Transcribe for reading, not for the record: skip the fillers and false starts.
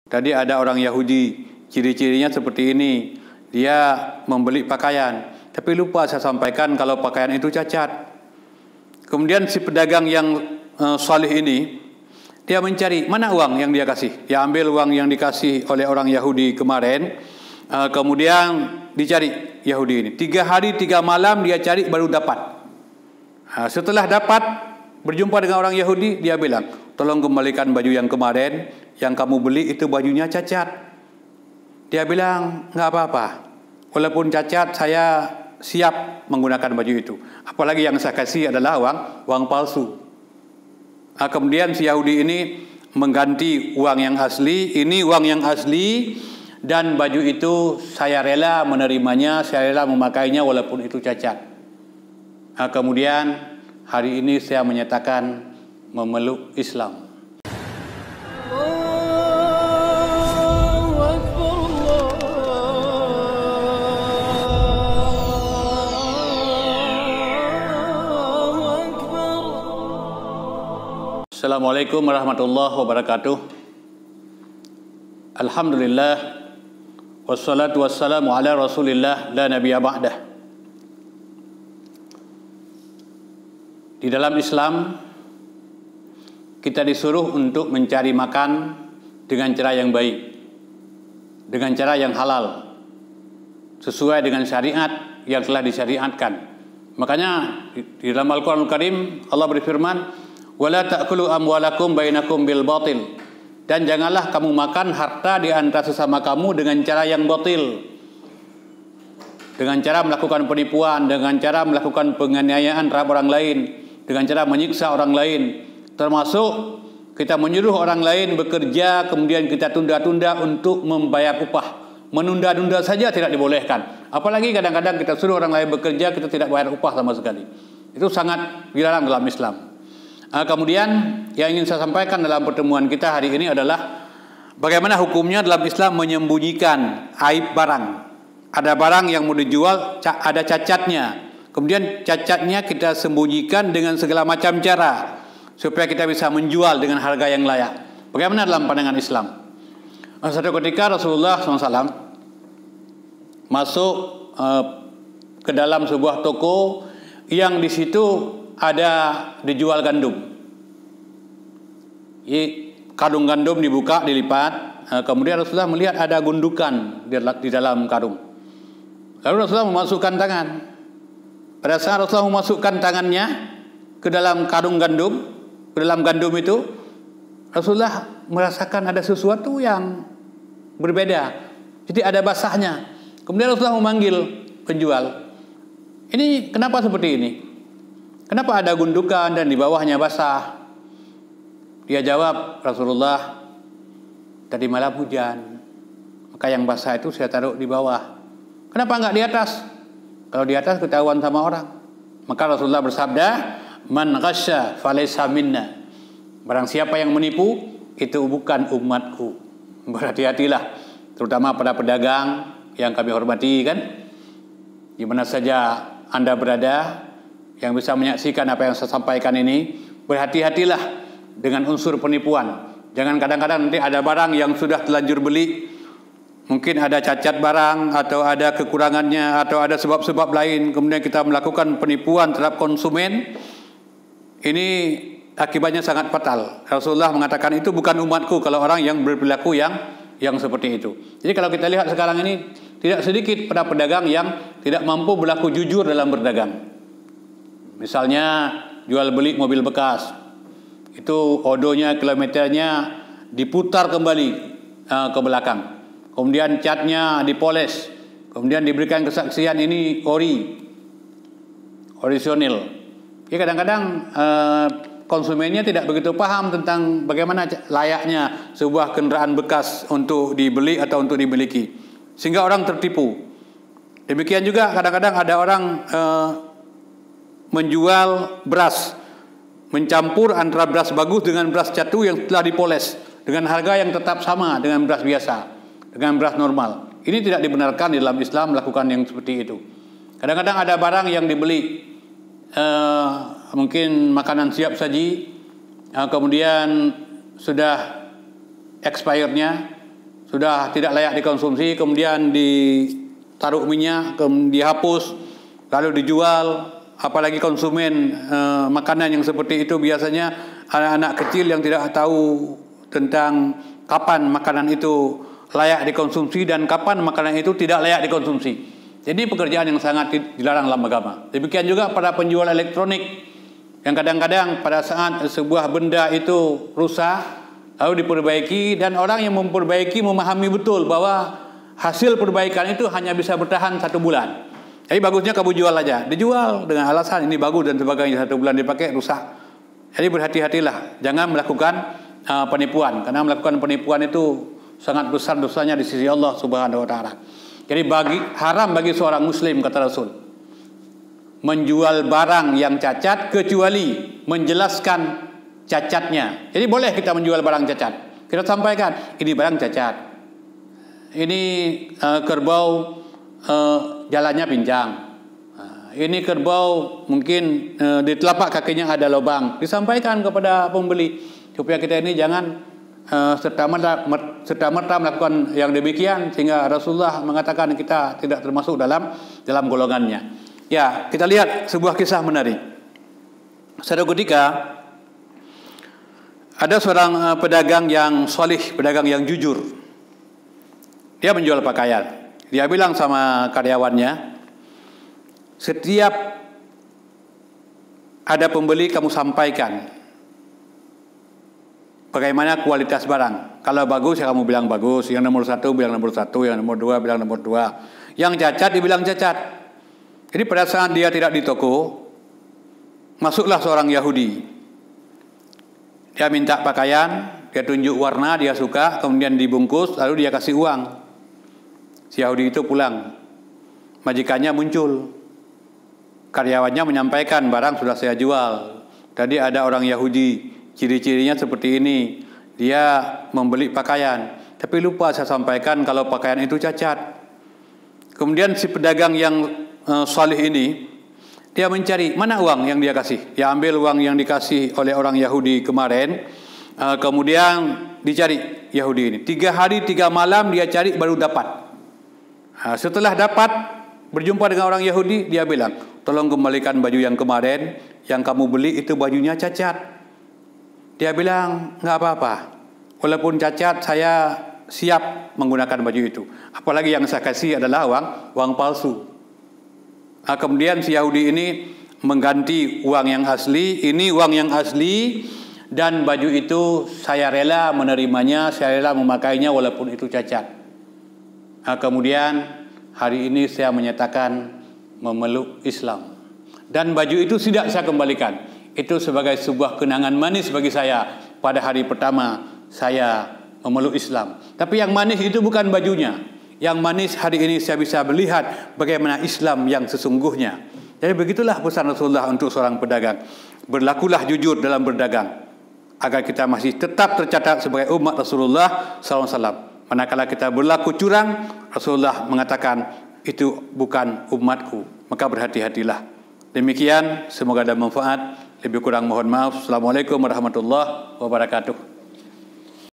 Tadi ada orang Yahudi, ciri-cirinya seperti ini. Dia membeli pakaian, tapi lupa saya sampaikan kalau pakaian itu cacat. Kemudian si pedagang yang salih ini, dia mencari mana uang yang dia kasih. Dia ambil uang yang dikasih oleh orang Yahudi kemarin, kemudian dicari Yahudi ini. 3 hari 3 malam dia cari baru dapat. Setelah dapat, berjumpa dengan orang Yahudi, dia bilang, tolong kembalikan baju yang kemarin, yang kamu beli itu bajunya cacat. Dia bilang, nggak apa-apa, walaupun cacat saya siap menggunakan baju itu. Apalagi yang saya kasih adalah uang palsu. Kemudian si Yahudi ini mengganti uang yang asli, ini uang yang asli, dan baju itu saya rela menerimanya, saya rela memakainya walaupun itu cacat. Kemudian hari ini saya menyatakan memeluk Islam. Assalamualaikum warahmatullahi wabarakatuh. Alhamdulillah, wassalatu wassalamu ala rasulillah, la nabiyya ba'dah. Di dalam Islam, kita disuruh untuk mencari makan dengan cara yang baik, dengan cara yang halal, sesuai dengan syariat yang telah disyariatkan. Makanya di dalam Al-Quranul Karim Allah berfirman, wala ta'kulu amwalakum bainakum bil batil, dan janganlah kamu makan harta di antara sesama kamu dengan cara yang batil, dengan cara melakukan penipuan, dengan cara melakukan penganiayaan terhadap orang lain, dengan cara menyiksa orang lain, termasuk kita menyuruh orang lain bekerja kemudian kita tunda-tunda untuk membayar upah. Menunda-nunda saja tidak dibolehkan, apalagi kadang-kadang kita suruh orang lain bekerja kita tidak bayar upah sama sekali. Itu sangat dilarang dalam Islam. Kemudian yang ingin saya sampaikan dalam pertemuan kita hari ini adalah bagaimana hukumnya dalam Islam menyembunyikan aib barang. Ada barang yang mau dijual, ada cacatnya. Kemudian cacatnya kita sembunyikan dengan segala macam cara supaya kita bisa menjual dengan harga yang layak. Bagaimana dalam pandangan Islam? Suatu ketika Rasulullah SAW masuk ke dalam sebuah toko yang di situ ada dijual gandum. Karung gandum dibuka, dilipat. Kemudian Rasulullah melihat ada gundukan di dalam karung. Lalu Rasulullah memasukkan tangan. Pada saat Rasulullah memasukkan tangannya ke dalam karung gandum, ke dalam gandum itu, Rasulullah merasakan ada sesuatu yang berbeda. Jadi ada basahnya. Kemudian Rasulullah memanggil penjual. Ini kenapa seperti ini? Kenapa ada gundukan dan di bawahnya basah? Dia jawab, Rasulullah, tadi malam hujan, maka yang basah itu saya taruh di bawah. Kenapa enggak di atas? Kalau di atas ketahuan sama orang. Maka Rasulullah bersabda, man ghasya falaysa minna. Barang siapa yang menipu, itu bukan umatku. Berhati-hatilah, terutama pada pedagang yang kami hormati kan. Di mana saja Anda berada, yang bisa menyaksikan apa yang saya sampaikan ini, berhati-hatilah dengan unsur penipuan. Jangan kadang-kadang nanti ada barang yang sudah terlanjur beli, mungkin ada cacat barang atau ada kekurangannya atau ada sebab-sebab lain, kemudian kita melakukan penipuan terhadap konsumen. Ini akibatnya sangat fatal. Rasulullah mengatakan itu bukan umatku kalau orang yang berperilaku yang seperti itu. Jadi kalau kita lihat sekarang ini, tidak sedikit pada pedagang yang tidak mampu berlaku jujur dalam berdagang. Misalnya jual beli mobil bekas, itu odonya, kilometernya diputar kembali ke belakang, kemudian catnya dipoles, kemudian diberikan kesaksian ini orisinil. Ya kadang-kadang konsumennya tidak begitu paham tentang bagaimana layaknya sebuah kendaraan bekas untuk dibeli atau untuk dimiliki, sehingga orang tertipu. Demikian juga kadang-kadang ada orang menjual beras, mencampur antara beras bagus dengan beras catu yang telah dipoles dengan harga yang tetap sama dengan beras biasa, dengan beras normal. Ini tidak dibenarkan di dalam Islam melakukan yang seperti itu. Kadang-kadang ada barang yang dibeli, mungkin makanan siap saji, kemudian sudah expirednya, sudah tidak layak dikonsumsi, kemudian ditaruh minyak, kemudian dihapus, lalu dijual. Apalagi konsumen makanan yang seperti itu biasanya anak-anak kecil yang tidak tahu tentang kapan makanan itu layak dikonsumsi dan kapan makanan itu tidak layak dikonsumsi. Jadi pekerjaan yang sangat dilarang dalam agama. Demikian juga pada penjual elektronik yang kadang-kadang pada saat sebuah benda itu rusak lalu diperbaiki, dan orang yang memperbaiki memahami betul bahwa hasil perbaikan itu hanya bisa bertahan 1 bulan. Jadi bagusnya kamu jual aja, dijual dengan alasan ini bagus dan sebagainya, 1 bulan dipakai rusak. Jadi berhati-hatilah, jangan melakukan penipuan, karena melakukan penipuan itu sangat besar dosanya di sisi Allah Subhanahu wa taala. Jadi haram bagi seorang muslim, kata Rasul, menjual barang yang cacat kecuali menjelaskan cacatnya. Jadi boleh kita menjual barang cacat. Kita sampaikan, ini barang cacat. Ini kerbau jalannya pincang. Ini kerbau mungkin di telapak kakinya ada lubang. Disampaikan kepada pembeli supaya kita ini jangan serta-merta melakukan yang demikian, sehingga Rasulullah mengatakan kita tidak termasuk dalam golongannya. Ya, kita lihat sebuah kisah menarik. Suatu ketika ada seorang pedagang yang salih, pedagang yang jujur. Dia menjual pakaian. Dia bilang sama karyawannya, setiap ada pembeli kamu sampaikan bagaimana kualitas barang. Kalau bagus ya kamu bilang bagus, yang nomor 1 bilang nomor 1, yang nomor 2 bilang nomor 2, yang cacat dibilang cacat. Jadi pada saat dia tidak di toko, masuklah seorang Yahudi. Dia minta pakaian, dia tunjuk warna dia suka, kemudian dibungkus, lalu dia kasih uang. Si Yahudi itu pulang, majikannya muncul, karyawannya menyampaikan barang sudah saya jual. Tadi ada orang Yahudi, ciri-cirinya seperti ini, dia membeli pakaian, tapi lupa saya sampaikan kalau pakaian itu cacat. Kemudian si pedagang yang salih ini, dia mencari mana uang yang dia kasih. Dia ambil uang yang dikasih oleh orang Yahudi kemarin, kemudian dicari Yahudi ini. 3 hari 3 malam dia cari baru dapat. Setelah dapat, berjumpa dengan orang Yahudi, dia bilang, tolong kembalikan baju yang kemarin, yang kamu beli itu bajunya cacat. Dia bilang, nggak apa-apa, walaupun cacat saya siap menggunakan baju itu. Apalagi yang saya kasih adalah uang palsu. Kemudian si Yahudi ini mengganti uang yang asli, ini uang yang asli, dan baju itu saya rela menerimanya, saya rela memakainya walaupun itu cacat. Kemudian hari ini saya menyatakan memeluk Islam, dan baju itu tidak saya kembalikan. Itu sebagai sebuah kenangan manis bagi saya pada hari pertama saya memeluk Islam. Tapi yang manis itu bukan bajunya. Yang manis hari ini saya bisa melihat bagaimana Islam yang sesungguhnya. Jadi begitulah pesan Rasulullah untuk seorang pedagang. Berlakulah jujur dalam berdagang, agar kita masih tetap tercatat sebagai umat Rasulullah SAW. Manakala kita berlaku curang, Rasulullah mengatakan itu bukan umatku, maka berhati-hatilah. Demikian, semoga ada manfaat. Lebih kurang mohon maaf. Assalamualaikum warahmatullahi wabarakatuh.